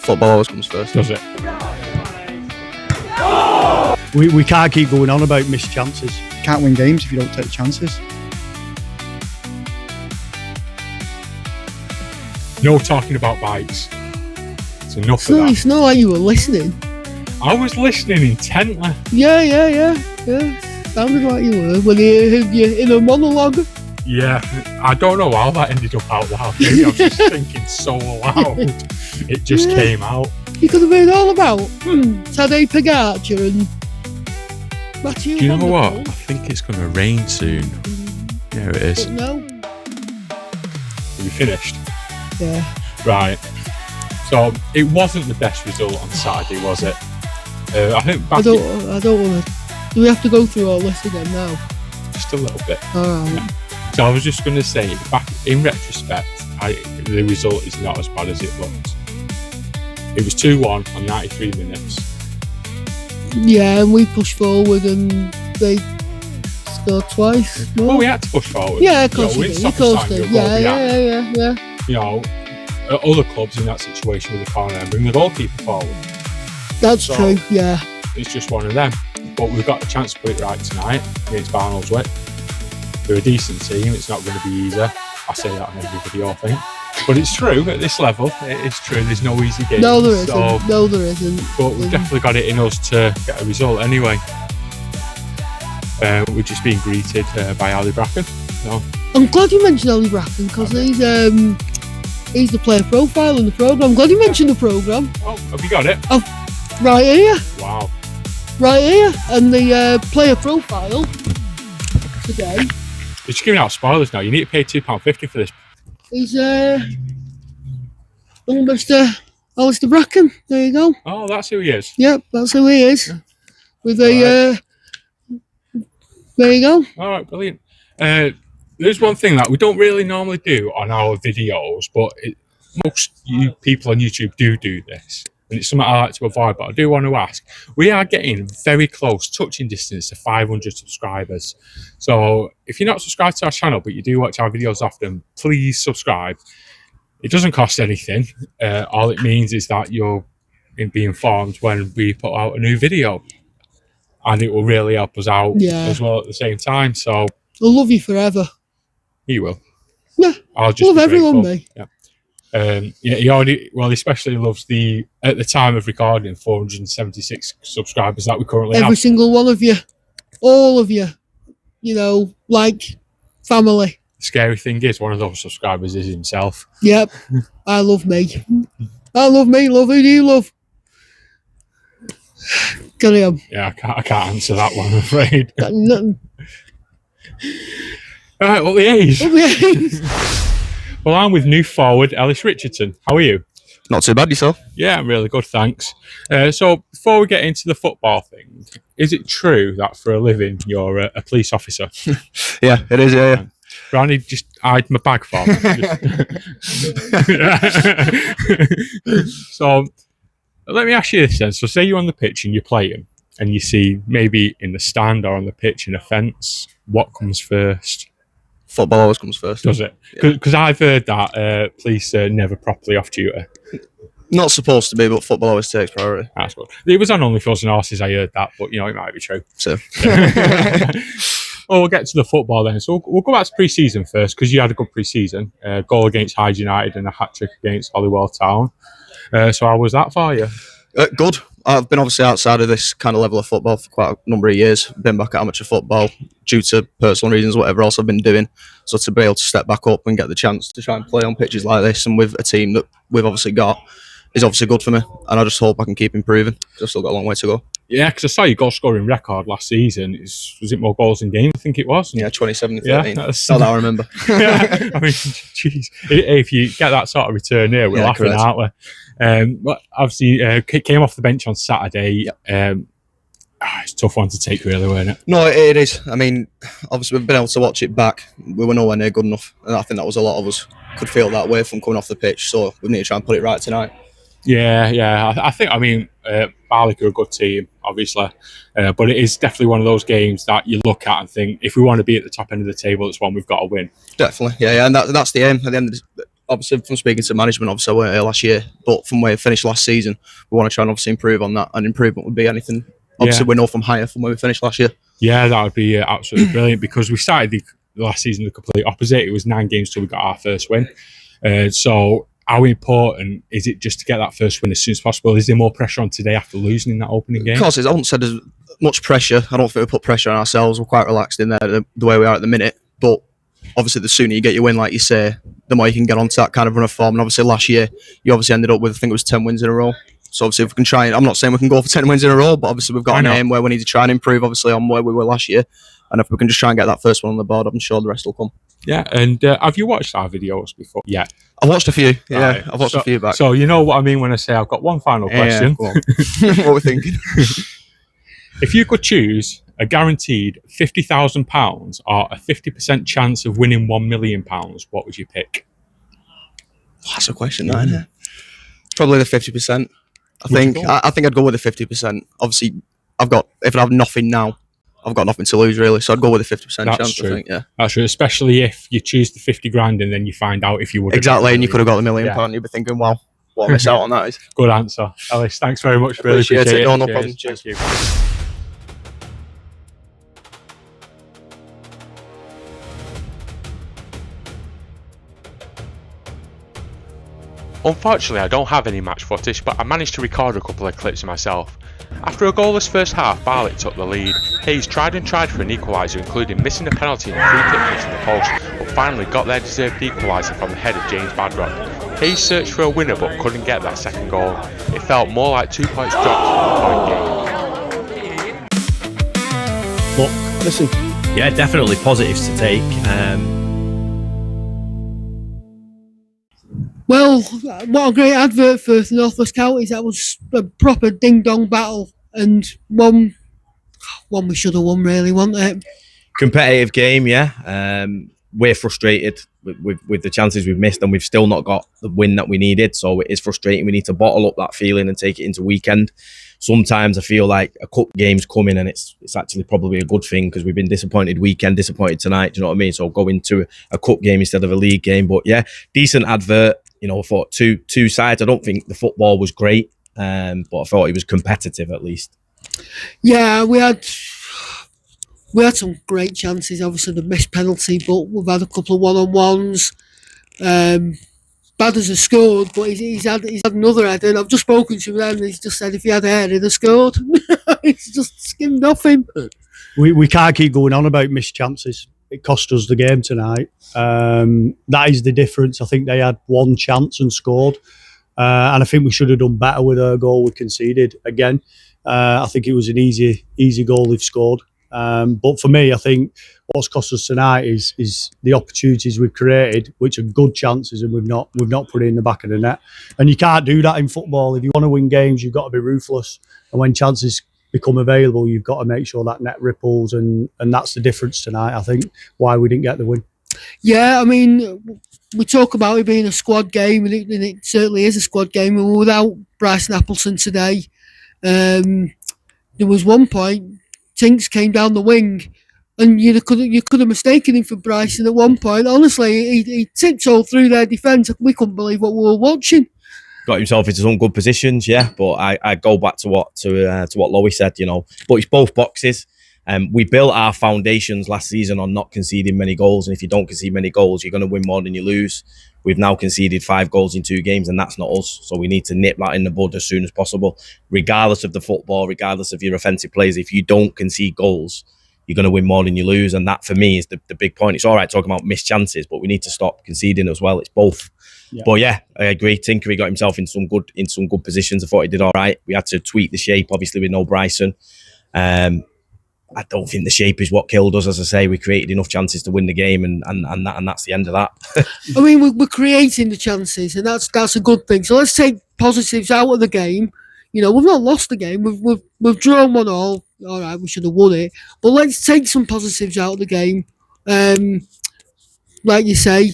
Football always comes first. Does it? We can't keep going on about missed chances. Can't win games if you don't take chances. No talking about bikes. It's enough of that. It's not like you were listening. I was listening intently. Yeah. Sounded like you were when you heard you in a monologue. Yeah, I don't know how that ended up out loud. Maybe I was just thinking so loud. It just came out. You could have been all about Tadej Pogacar and Matthew. Do you know what? I think it's going to rain soon. Yeah, it is. But no. Are you finished? Yeah. Right. So it wasn't the best result on Saturday, was it? I think I don't want to. Do we have to go through all this again now? Just a little bit. Alright. Yeah. So I was just going to say, back in retrospect, the result is not as bad as it looked. It was 2-1 on 93 minutes. Yeah, and we pushed forward and they scored twice. No? Well, we had to push forward. Yeah, of course we did. Of course did. did. Yeah. You know, other clubs in that situation with the corner and bring the goalkeeper forward. That's true, yeah. It's just one of them. But we've got a chance to put it right tonight against Barnoldswick. They're a decent team. It's not going to be easy. I say that on every video, I think. But it's true, at this level, it is true. There's no easy games. No, there isn't. No, there isn't. But we've definitely got it in us to get a result anyway. We're just being greeted by Ali Bracken. So. I'm glad you mentioned Ali Bracken because he's the player profile in the programme. I'm glad you mentioned the programme. Oh, have you got it? Right here. Wow. Right here. And the player profile today. You're just giving out spoilers now. You need to pay £2.50 for this. He's Mr. Alistair Bracken. There you go. Oh, that's who he is. Yep, that's who he is. With a there you go. All right, brilliant. There's one thing that we don't really normally do on our videos, but most people on YouTube do this. And it's something I like to avoid, but I do want to ask. We are getting very close, touching distance to 500 subscribers. So if you're not subscribed to our channel, but you do watch our videos often, please subscribe. It doesn't cost anything. All it means is that you'll be informed when we put out a new video. And it will really help us out as well at the same time. So I'll love you forever. He will. Yeah. I'll just love everyone, mate. Yeah. He especially loves at the time of recording, 476 subscribers that we currently have. Every single one of you, all of you, like family. The scary thing is, one of those subscribers is himself. Yep, I love me. I love me. Love who do you love? Carry on. Yeah, I can't answer that one, I'm afraid. Nothing. All right, well, the A's. Well, I'm with new forward Ellis Richardson. How are you? Not too bad, yourself? Yeah, I'm really good, thanks. So before we get into the football thing, is it true that for a living you're a police officer? Yeah, it is, yeah. Ronnie just eyed my bag for me. So let me ask you this then. So say you're on the pitch and you're playing and you see maybe in the stand or on the pitch in a fence, what comes first? Football always comes first. Does it? Because I've heard that police are never properly off duty. Not supposed to be, but football always takes priority. That's good. It was on Only Fools and Horses, I heard that, but it might be true. So. Well, we'll get to the football then. So we'll go back to pre-season first, because you had a good pre-season. Goal against Hyde United and a hat-trick against Hollywell Town. So how was that for you? Good. I've been obviously outside of this kind of level of football for quite a number of years. Been back at amateur football due to personal reasons, whatever else I've been doing. So to be able to step back up and get the chance to try and play on pitches like this and with a team that we've obviously got is obviously good for me. And I just hope I can keep improving. I've still got a long way to go. Yeah, because I saw your goal scoring record last season. Was it more goals in game? I think it was. Yeah, 27-13. Yeah, that's that I remember. Yeah, I mean, jeez. If you get that sort of return here, we're laughing, correct. aren't we? But obviously, came off the bench on Saturday. Yep. It's a tough one to take, really, wasn't it? No, it is. I mean, obviously, we've been able to watch it back. We were nowhere near good enough. And I think that was a lot of us could feel that way from coming off the pitch. So we need to try and put it right tonight. Yeah. I think, Barlick are a good team, obviously. But it is definitely one of those games that you look at and think, if we want to be at the top end of the table, it's one we've got to win. Definitely, yeah. And that's the aim. At the end obviously from speaking to management, obviously I weren't here last year, but from where we finished last season, we want to try and obviously improve on that. And improvement would be anything. Obviously, we know from higher from where we finished last year. Yeah, that would be absolutely brilliant, because we started the last season the complete opposite. It was 9 games till we got our first win. So how important is it just to get that first win as soon as possible? Is there more pressure on today after losing in that opening game? Of course, I wouldn't say there's much pressure. I don't think we put pressure on ourselves. We're quite relaxed in there the way we are at the minute. But obviously, the sooner you get your win, like you say, the more you can get onto that kind of run of form. And obviously, last year, you obviously ended up with, I think it was 10 wins in a row. So obviously, if we can try, I'm not saying we can go for 10 wins in a row, but obviously we've got an aim where we need to try and improve, obviously, on where we were last year. And if we can just try and get that first one on the board, I'm sure the rest will come. Yeah, and have you watched our videos before? Yeah. I've watched a few. Yeah, Right. I've watched a few back. So you know what I mean when I say I've got one final question. Go on. What are we thinking? If you could choose a guaranteed £50,000 or a 50% chance of winning £1 million, what would you pick? That's a question, that, isn't it? Probably the 50%. I think I'd go with the 50%. Obviously, if I have nothing now, I've got nothing to lose really. So I'd go with the 50% chance. True. I think, yeah. That's true, especially if you choose the 50 grand and then you find out if you would. Exactly, and you could have got the £1 million. You'd be thinking, wow, what I miss out on that is. Good answer, Ellis. Thanks very much. Really appreciate it. No problem. Cheers. Thank you. Unfortunately, I don't have any match footage, but I managed to record a couple of clips myself. After a goalless first half, Barlett took the lead. Hayes tried and tried for an equaliser, including missing a penalty and a free kick hitting the post, but finally got their deserved equaliser from the head of James Badrock. Hayes searched for a winner but couldn't get that second goal. It felt more like 2 points dropped from the point game. But listen, yeah, definitely positives to take. Well, what a great advert for North West Counties. That was a proper ding-dong battle, and one we should have won, really, wasn't it? Competitive game, yeah. We're frustrated with the chances we've missed, and we've still not got the win that we needed, so it is frustrating. We need to bottle up that feeling and take it into weekend. Sometimes I feel like a cup game's coming, and it's actually probably a good thing, because we've been disappointed weekend, disappointed tonight, do you know what I mean? So go into a cup game instead of a league game. But yeah, decent advert. You know, I thought two sides. I don't think the football was great, but I thought it was competitive at least. Yeah, we had some great chances. Obviously, the missed penalty, but we've had a couple of one-on-ones. Badders has scored, but he's had another header. And I've just spoken to him, and he's just said if he had a header, he'd have scored. He's just skimmed off him. we can't keep going on about missed chances. It cost us the game tonight. That is the difference. I think they had one chance and scored. And I think we should have done better with our goal we conceded. Again, I think it was an easy goal they've scored. But for me, I think what's cost us tonight is the opportunities we've created, which are good chances, and we've not put it in the back of the net. And you can't do that in football. If you want to win games, you've got to be ruthless. And when chances become available, you've got to make sure that net ripples, and that's the difference tonight, I think, why we didn't get the win. Yeah, I mean, we talk about it being a squad game, and it certainly is a squad game. We were without Bryson Appleton today. There was one point, Tinks came down the wing, and you could have mistaken him for Bryson at one point. Honestly, he tiptoed through their defence. We couldn't believe what we were watching. Got himself into some good positions, yeah. But I go back to what Lowe said, you know. But it's both boxes. We built our foundations last season on not conceding many goals, and if you don't concede many goals, you're going to win more than you lose. We've now conceded 5 goals in 2 games, and that's not us. So we need to nip that in the bud as soon as possible, regardless of the football, regardless of your offensive plays. If you don't concede goals, you're going to win more than you lose, and that for me is the big point. It's all right talking about missed chances, but we need to stop conceding as well. It's both. Yeah. But yeah, I agree. Tinkery got himself in some good positions. I thought he did all right. We had to tweak the shape, obviously, with no Bryson. I don't think the shape is what killed us. As I say, we created enough chances to win the game, and that's the end of that. I mean, we're creating the chances, and that's a good thing. So let's take positives out of the game. You know, we've not lost the game. We've drawn 1-1. All right, we should have won it. But let's take some positives out of the game. Like you say,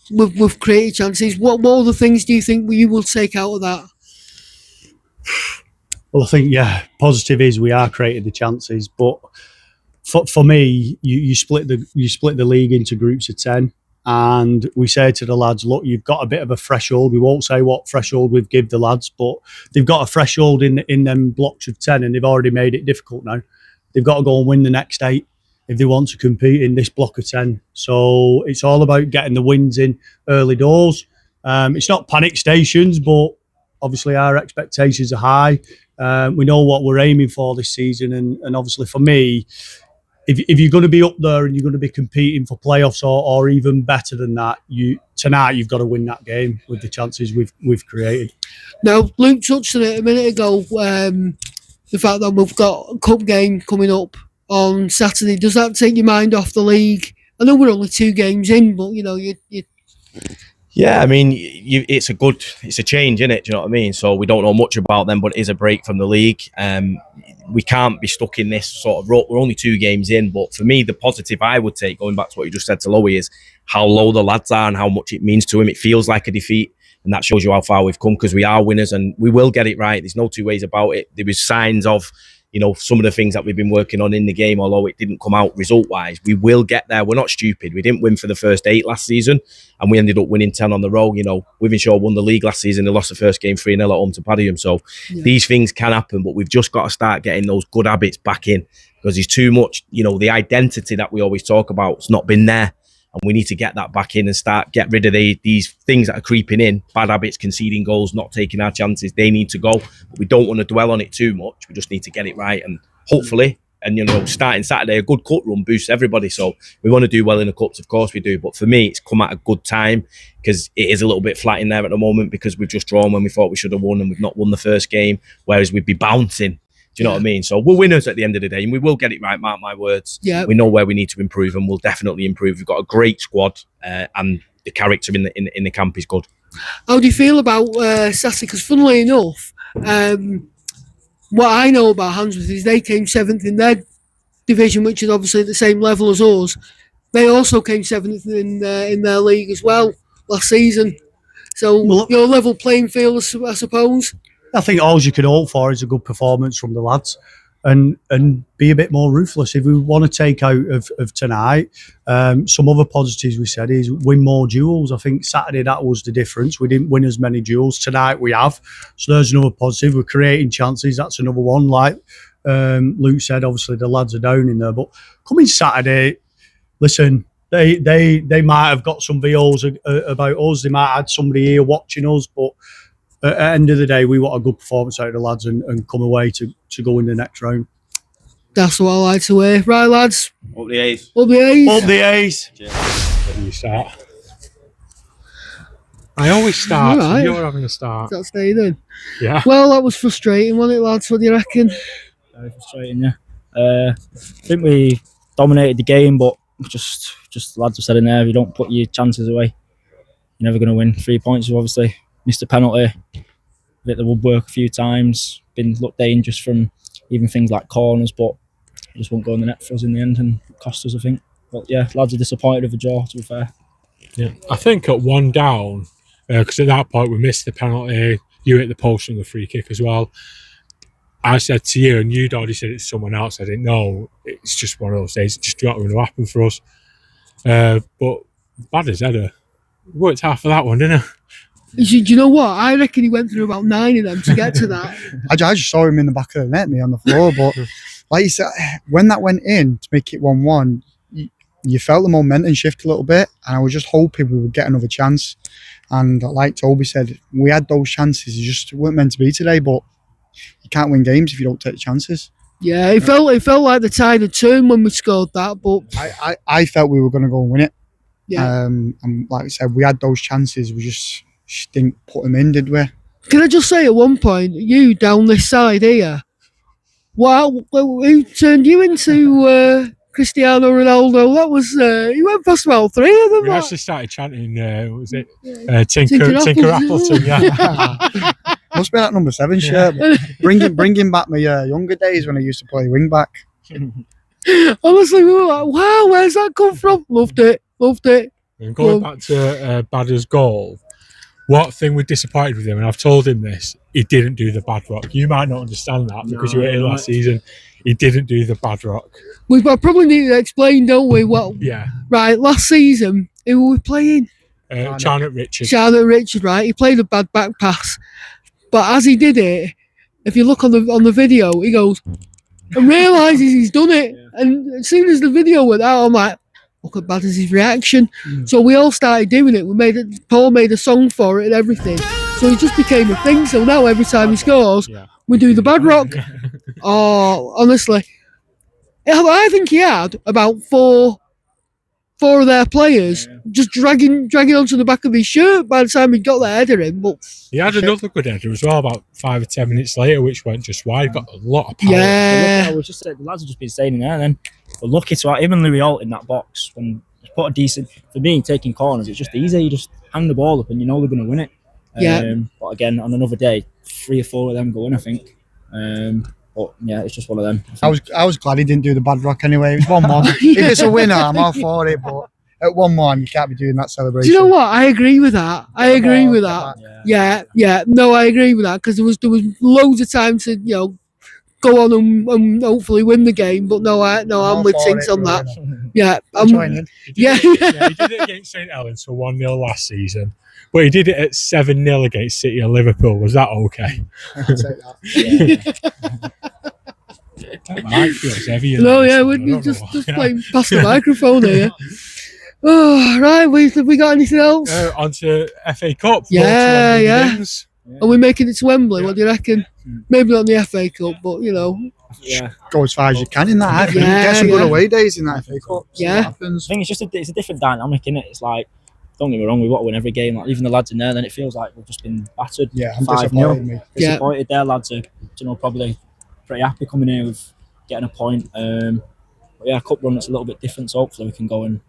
we've created chances. What other things do you think you will take out of that? Well, I think, yeah, positive is we are creating the chances, but for me, you split the league into groups of 10, and we say to the lads, look, you've got a bit of a threshold. We won't say what threshold we've give the lads, but they've got a threshold in them blocks of 10, and they've already made it difficult now. They've got to go and win the next 8 if they want to compete in this block of 10. So it's all about getting the wins in early doors. It's not panic stations, but obviously our expectations are high. We know what we're aiming for this season, and obviously for me, if you're going to be up there and you're going to be competing for playoffs or even better than that, tonight you've got to win that game with the chances we've created. Now, Luke touched on it a minute ago, the fact that we've got a cup game coming up on Saturday. Does that take your mind off the league? I know we're only 2 games in, but you Yeah, I mean, it's a change, isn't it? Do you know what I mean? So we don't know much about them, but it is a break from the league. We can't be stuck in this sort of rut. We're only 2 games in, but for me, the positive I would take, going back to what you just said to Lowe, is how low the lads are and how much it means to him. It feels like a defeat, and that shows you how far we've come, because we are winners and we will get it right. There's no 2 ways about it. There was signs of, some of the things that we've been working on in the game, although it didn't come out result-wise. We will get there. We're not stupid. We didn't win for the first 8 last season, and we ended up winning 10 on the row. Wythenshawe won the league last season. They lost the first game 3-0 at home to Padiham. So these things can happen, but we've just got to start getting those good habits back in, because there's too much, the identity that we always talk about has not been there. And we need to get that back in and get rid of these things that are creeping in. Bad habits, conceding goals, not taking our chances. They need to go. But we don't want to dwell on it too much. We just need to get it right. And hopefully, starting Saturday, a good cup run boosts everybody. So we want to do well in the cups, of course we do. But for me, it's come at a good time, because it is a little bit flat in there at the moment, because we've just drawn when we thought we should have won, and we've not won the first game, whereas we'd be bouncing. Do you know what I mean? So we're winners at the end of the day, and we will get it right, mark my words. Yeah. We know where we need to improve, and we'll definitely improve. We've got a great squad, and the character in the camp is good. How do you feel about Seisay? Because funnily enough, what I know about Handsworth is they came 7th in their division, which is obviously at the same level as us. They also came 7th in their league as well last season. So your level playing field, I suppose. I think all you can hope for is a good performance from the lads, and be a bit more ruthless. If we want to take out of tonight, some other positives we said is win more duels. I think Saturday that was the difference. We didn't win as many duels. Tonight we have. So there's another positive. We're creating chances. That's another one. Like Luke said, obviously the lads are down in there. But coming Saturday, listen, they might have got some VOs about us. They might have had somebody here watching us, but at the end of the day, we want a good performance out of the lads and come away to go in the next round. That's what I like to hear. Right, lads? Up the A's. Up the A's. Up the A's. Where do you start? I always start. Right. You're having a start. That's stay then. Yeah. Well, that was frustrating, wasn't it, lads? What do you reckon? Very frustrating, yeah. I think we dominated the game, but just the lads have said in there, if you don't put your chances away, you're never going to win. 3 points, we've obviously missed a penalty, hit the woodwork a few times, looked dangerous from even things like corners, but it just won't go in the net for us in the end and cost us, I think. But yeah, lads are disappointed with a draw, to be fair. Yeah, I think at 1 down, because at that point we missed the penalty, you hit the post on the free kick as well. I said to you, and you'd already said it to someone else, I didn't know, it's just one of those days, it's just not going to happen for us. But bad as ever, worked hard for that one, didn't it? Do you know what? I reckon he went through about 9 of them to get to that. I just saw him in the back of the net, me on the floor. But like you said, when that went in to make it 1-1, you felt the momentum shift a little bit, and I was just hoping we would get another chance. And like Toby said, we had those chances. They just weren't meant to be today. But you can't win games if you don't take the chances. Yeah, it felt like the tide had turned when we scored that. But I felt we were going to go and win it. Yeah. And like I said, we had those chances. We just didn't put them in, did we? Can I just say at one point, you down this side here, wow, who turned you into Cristiano Ronaldo? That was, you went past about 3 of them. We actually started chanting, what was it? Tinker Appleton, yeah. Must be that number 7 shirt. Bringing back my younger days when I used to play wing back. Honestly, we were like, wow, where's that come from? Loved it. And going back to Badder's goal, what thing we're disappointed with him, and I've told him this, he didn't do the Badrock. You might not understand that because you were here last season. He didn't do the Badrock. We probably need to explain, don't we? What? Yeah. Right, last season, Who were we playing? Charnock Richard. Charlotte Richard, right? He played a bad back pass, but as he did it, if you look on the video, he goes and realises he's done it. And as soon as the video went out, I'm like, look how bad is his reaction. So we all started doing it. Paul made a song for it and everything. So it just became a thing. So now every time he scores, we do the Badrock. Oh, honestly, I think he had about four of their players just dragging onto the back of his shirt by the time he got the header in. But he had another good header as well about 5 or 10 minutes later, which went just wide. Got a lot of power. Yeah. I was just saying, the lads have just been saying in there, and then we're lucky to have him and Louis Holt in that box. When you put a decent, for me, taking corners, it's just easy. You just hang the ball up and you know they're going to win it. But again, on another day, 3 or 4 of them go in, I think. But yeah, it's just one of them. I was glad he didn't do the Badrock anyway. It was 1-1. If it's a winner, I'm all for it. But at 1-1, you can't be doing that celebration. Do you know what? I agree with that. Yeah. No, I agree with that because there was loads of time to go on and hopefully win the game. But I'm with Tinks on that. Yeah, I'm joining. He did it against St Helens for 1-0 last season, but he did it at 7-0 against City and Liverpool. Was that okay? I'll take that. That mic feels heavy. No, yeah, we're just playing past the microphone here. Oh, right. Have we got anything else? On to FA Cup. Yeah. Are we making it to Wembley? What do you reckon? Maybe not the FA Cup, but go as far as you can in that. I think. Get some good away days in that FA Cup. Yeah. I think it's a different dynamic, innit? It's like, don't get me wrong, we want to win every game. Like even the lads in there, then it feels like we've just been battered. Yeah, I'm 5-0. Disappointed. Their lads are, probably pretty happy coming here with getting a point. But cup run, it's a little bit different. So hopefully we can go and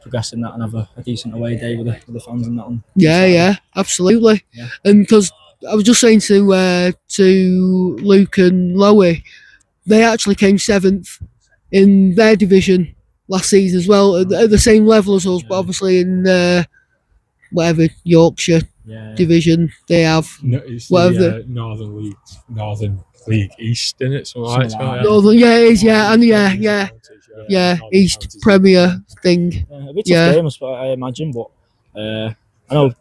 progress in that and have a decent away day with the fans and that one. Yeah, absolutely. Yeah. And because I was just saying to Luke and Lowe, they actually came 7th in their division last season as well, at the same level as us, but obviously in whatever Yorkshire division they have. No, it's the Northern League East, isn't it? Northern, it is, East Premier thing. A bit tough game, I imagine, but I know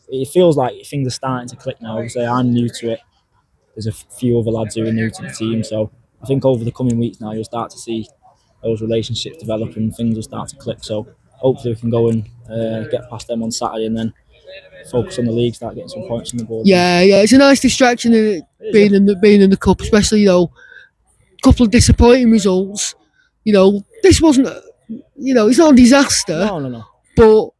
it feels like things are starting to click now. Obviously, I'm new to it. There's a few other lads who are new to the team, so I think over the coming weeks now you'll start to see those relationships develop and things will start to click. So hopefully we can go and get past them on Saturday and then focus on the league, start getting some points on the board. Yeah, it's a nice distraction being in the cup, especially a couple of disappointing results. This wasn't it's not a disaster. No. But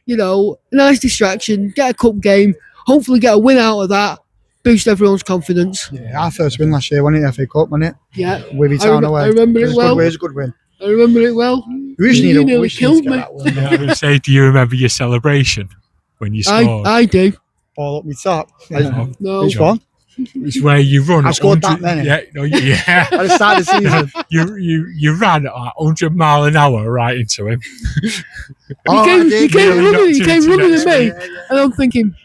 a nice distraction, get a cup game, hopefully get a win out of that, boost everyone's confidence. Yeah, our first win last year, wasn't it? FA Cup, wasn't it? Yeah, Wivy Town away. I remember it well. It was a good win. I remember it well. We just need nearly killed me. I was going to say, do you remember your celebration when you scored? I do. Ball up my top. No. Which one? It's where you run. I scored that many. Yeah. At the start of the season. You ran at like 100 mile an hour right into him. He came running at me, and I'm thinking,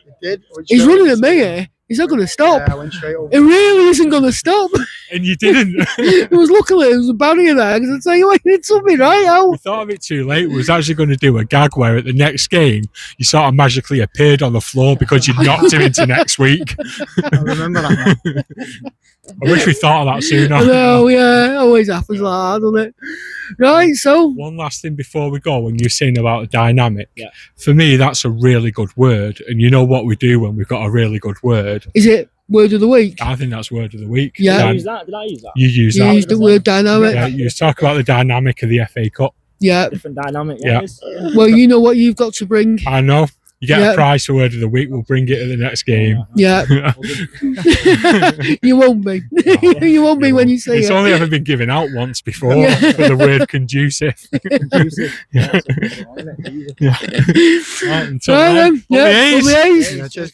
he's running at me here. He's not going to stop. Yeah, I went straight over. It really isn't going to stop. And you didn't. It was luckily there was a barrier there because I tell you what, you did something right out. We thought of it too late. We was actually going to do a gag where at the next game you sort of magically appeared on the floor because you knocked him into next week. I remember that. I wish we thought of that sooner. No, yeah, it always happens like that, doesn't it? Right, so one last thing before we go, when you're saying about a dynamic, Yeah. for me that's a really good word, and you know what we do when we've got a really good word. is it word of the week? I think that's word of the week. Yeah. Did I use that? You use You that. used the word dynamic. Yeah, you talk about the dynamic of the FA Cup. Yeah. Different dynamic. Yeah. Well, you know what you've got to bring. I know. You get Yeah. a prize for word of the week. We'll bring it at the next game. Yeah. You won't be. You won't be when you say It's it. only ever been given out once before Yeah. for the word conducive. Yeah. Right, until Right then, then. up the Yeah. A's. Up the A's. Yeah, cheers.